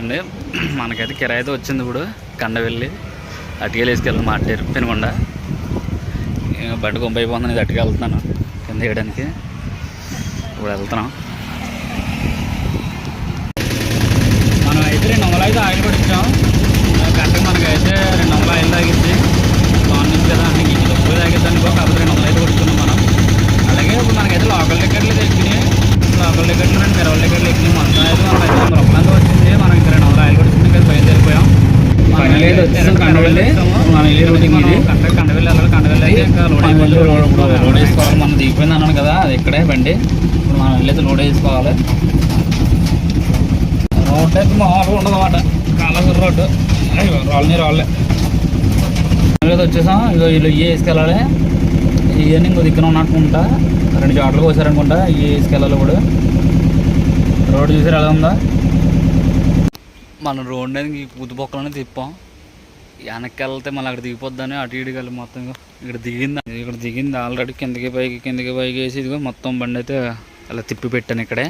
అండి. మనకైతే కిరాయి అయితే వచ్చింది. ఇప్పుడు కండవెల్లి అటుకెళ్ళి వేసుకెళ్ళి మాట్లాడారు పెనుకొండ. బండి కొంప అయిపోతుంది. ఇది అటుకు వెళ్తున్నాను కింద వేయడానికి. ఇప్పుడు వెళ్తున్నాం. మనం అయితే 200 అయితే ఆయిల్ పట్టించాం. గంటకు మనకైతే 200 ఆయిల్ తాగిద్ది. బాగుంది కదా, అన్ని తక్కువ తాగిద్ది అనుకో. కాకపోతే 200 అయితే కొడుతున్నాం మనం. అలాగే ఇప్పుడు మనకైతే లోకల్ టికెట్లు ఎక్కినాయి. లోకల్ టికెట్లు 20 టికెట్లు ఎక్కినాయి. మొత్తం అయితే మనం 500 రూపాయలు వచ్చింది. మనం ఇంకా 200 ఆయిల్ కొడుతుంది. ఇంకా బయలుదేరిపోయాం. కండవెల్లి వెళ్ళాలి. కండవెల్లి అయితే ఇంకా లోడ్ వేసుకోవాలి. మనం దిగిపోయింది అన్నాను కదా, అది ఇక్కడే బండి. ఇప్పుడు మనం వెళ్ళైతే లోడ్ వేసుకోవాలి. రోడ్ అయితే మామూలుగా ఉండదు అన్నమాట. కాలసూరు రోడ్డు రాళ్ళే వచ్చేసాం. ఇగో వీళ్ళు ఇవి వేసుకెళ్ళాలి. ఇవన్నీ ఇంకో దిక్కున ఉన్నట్టుకుంటా 2 చోట్లకి వచ్చారనుకుంటా. ఇవి వేసుకెళ్ళాలి. ఇప్పుడు రోడ్డు చూసారు ఎలా ఉందా. మనం రోడ్ అనేది పూతుపొక్కలోనే తిప్పాం. వెనక్కి వెళ్తే మళ్ళీ అక్కడ దిగిపోద్దని అటు ఇటు కలిపి మొత్తం ఇక్కడ దిగింది ఆల్రెడీ. కిందకి పైకి వేసి ఇదిగో మొత్తం బండి అయితే అలా తిప్పి పెట్టాను ఇక్కడే.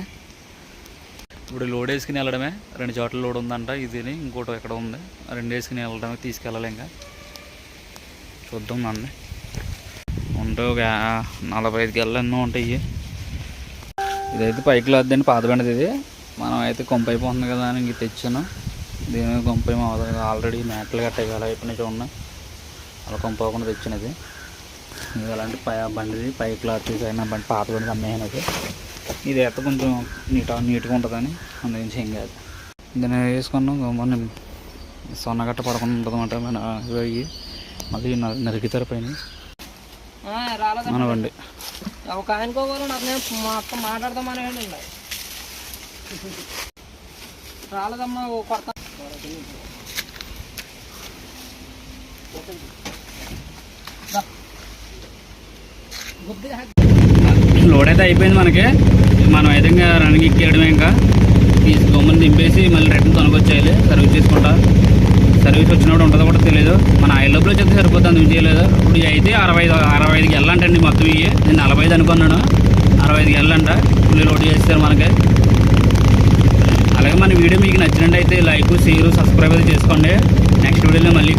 ఇప్పుడు లోడ్ వేసుకుని వెళ్ళడమే. 2 చోట్ల లోడ్ ఉందంట. ఇది ఇంకోటి ఎక్కడ ఉంది. 2 వేసుకుని వెళ్ళడమే. తీసుకెళ్ళాలి. ఇంకా చూద్దాం. నన్ను ఉంటే ఒక 45 గెలలు ఎన్నో ఉంటాయి. ఇదైతే పైకి లేదండి, పాత బండిది ఇది. మనం అయితే కొంప అయిపోతుంది కదా అని ఇంక తెచ్చాను. దీని కొంప ఏమో ఆల్రెడీ మేకలు గట్టాయి అలా అయిపోయినాయి చూడండి. అలా కొంప అవ్వకుండా తెచ్చినది. ఇది అలాంటి బండిది పై క్లాత్ తీసైనా బండి పాత బండి అమ్మేనది. ఇది అయితే కొంచెం నీట్గా ఉంటుందని అందుకని ఏం కాదు. దీన్ని వేసుకున్నాం. గమ్మని సొన్నగట్ట పడకుండా ఉంటుంది అన్నమాట. మన ఇవి మళ్ళీ నరికితారు పైన మన బండి. ఒక ఆయనకోవాలి మొత్తం మాట్లాడదామని రాలేదమ్మా. కొత్త లోడ్ అయితే అయిపోయింది మనకి. మనం అయితే ఇంకా రన్నింగ్ ఎక్కేయడమే. ఇంకా గమ్మని దింపేసి మళ్ళీ రిటర్న్ తొలగొచ్చేయాలి. సర్వీస్ చేసుకుంటా. సర్వీస్ వచ్చినప్పుడు ఉంటుందో కూడా తెలియదు. మన ఆయిల్ డబ్బులు వచ్చేది సరిపోతుంది. అందుకు చేయలేదు. ఇప్పుడు అయితే 65 వెళ్ళంటండి మొత్తం. ఇవి నేను 45 అనుకున్నాను. 65 వెళ్ళంట. ఫుల్ లోడ్ చేస్తారు మనకి. అలాగే మన వీడియో మీకు నచ్చినట్టయితే లైక్, షేర్, సబ్స్క్రైబ్ అయితే చేసుకోండి. నెక్స్ట్ వీడియోలో మళ్ళీ